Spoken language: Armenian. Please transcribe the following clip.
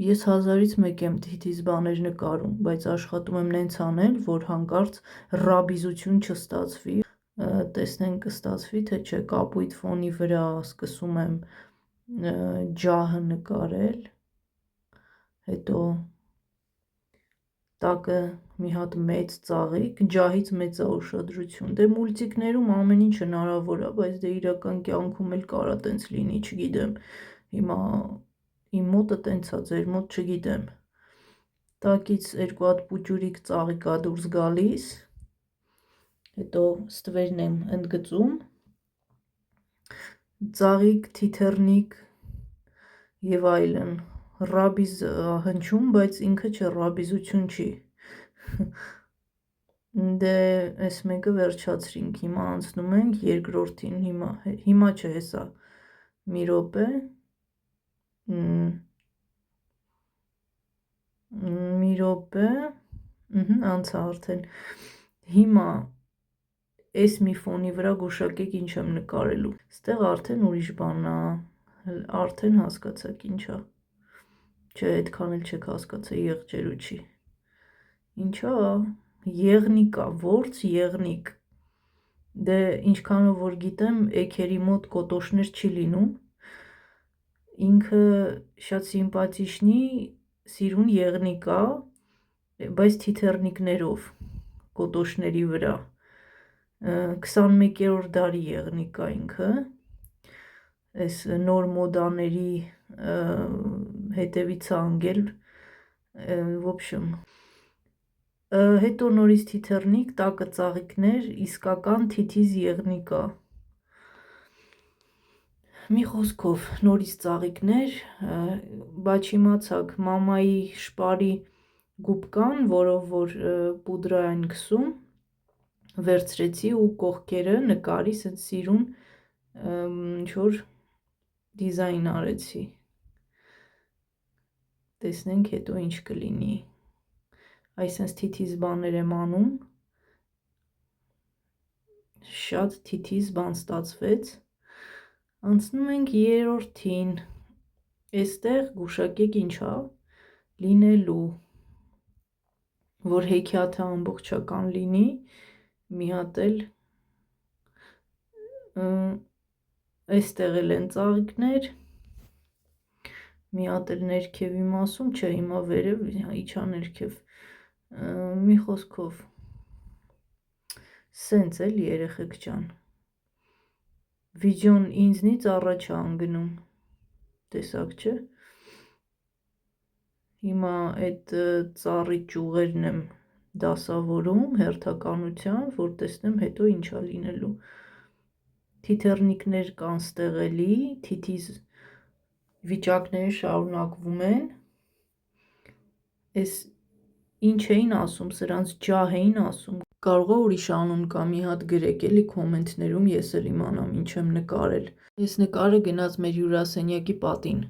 Ես 1000-ից մեկ եմ թիթիզ բաներ նկարում, բայց աշխատում եմ նենց անել, որ հանկարծ ռաբիզություն չստացվի, տեսնենք կստացվի, թե չէ, կապույտ ֆոնի վրա սկսում եմ ջահը նկարել, հետո տակը մի հատ մեծ ծաղիկ, ջահից մեծ է ուշադրություն, դե մուլտիկներում ամեն ինչ հնարավոր է, բայց դե իրական կյանքում էլ կարա տենց լինի, չգիտեմ, հիմա իմ մոտը տենց է, ձեր մոտ չգիտեմ, տակից 2 հատ պուճուրիկ ծաղիկ ա դուրս գալիս, հետո ստվերն եմ ընդգծում, ծաղիկ, թիթեռնիկ և այլն, ռաբիզ հնչում, բայց ինքը չէ, ռաբիզություն չի, դե այս մեկը վերջացրինք, հիմա անցնում ենք երկրորդին, հիմա չէ, հեսա, մի րոպե, անցա արդեն, հիմա այս մի ֆոնի վրա գուշակեք ինչ եմ նկարելու, ստեղ արդեն ուրիշ բան ա, արդեն հասկացաք ինչա, չէ, այդքան էլ չեք հասկացա, եղջերու չի, ինչա, եղնիկ ա, որց եղնիկ, դե ինչքանով որ գիտեմ, էգերի մոտ կոտոշներ չի լինում, ինքը շատ սիմպաթիչնի, սիրուն եղնիկ ա, բայց թիթեռնիկներով, կոտոշների վրա, 21-րդ դարի եղնիկ ա ինքը, այս նոր մոդաների հետևից ա ընկել, ոբշեմ, հետո նորից թիթեռնիկ, տակը ծաղիկներ, իսկական թիթիզ եղնիկ ա, մի խոսքով նորից ծաղիկներ, բա չիմացաք, մամայի շպարի գուբկան, որով որ պուդրա են քսում, վերցրեցի ու կողքերը նկարի սենց սիրուն ինչ-որ դիզայն արեցի, տեսնենք հետո ինչ կլինի, այս սենց թիթիզ բաներ եմ անում, շատ թիթիզ բան ստացվեց, անցնում ենք երրորդին, էստեղ գուշակեք ինչ ա լինելու, որ հեքիաթը ամբողջական լինի, մի հատ էլ էստեղ էլ են ծաղիկներ, մի հատ էլ ներքևի մասում, չէ հիմա վերև, իջա ներքև, մի խոսքով, սենց էլի երեխեք ջան, վիդեոն ինձնից առաջ ա ընկնում, տեսակ չէ, հիմա այդ ծառի ճյուղերն եմ դասավորում հերթականությամբ, որ տեսնեմ հետո ինչ ա լինելու, թիթեռնիկներ կան ստեղ էլի, թիթիզ վիճակները շարունակվում են, այս ինչ էին ասում, սրանց ջահ էին ասում, կարող ա ուրիշ անուն կա, մի հատ գրեք էլի կոմենտներում, ես էլ իմանամ ինչ եմ նկարել, այս նկարը գնաց մեր հյուրասենյակի պատին,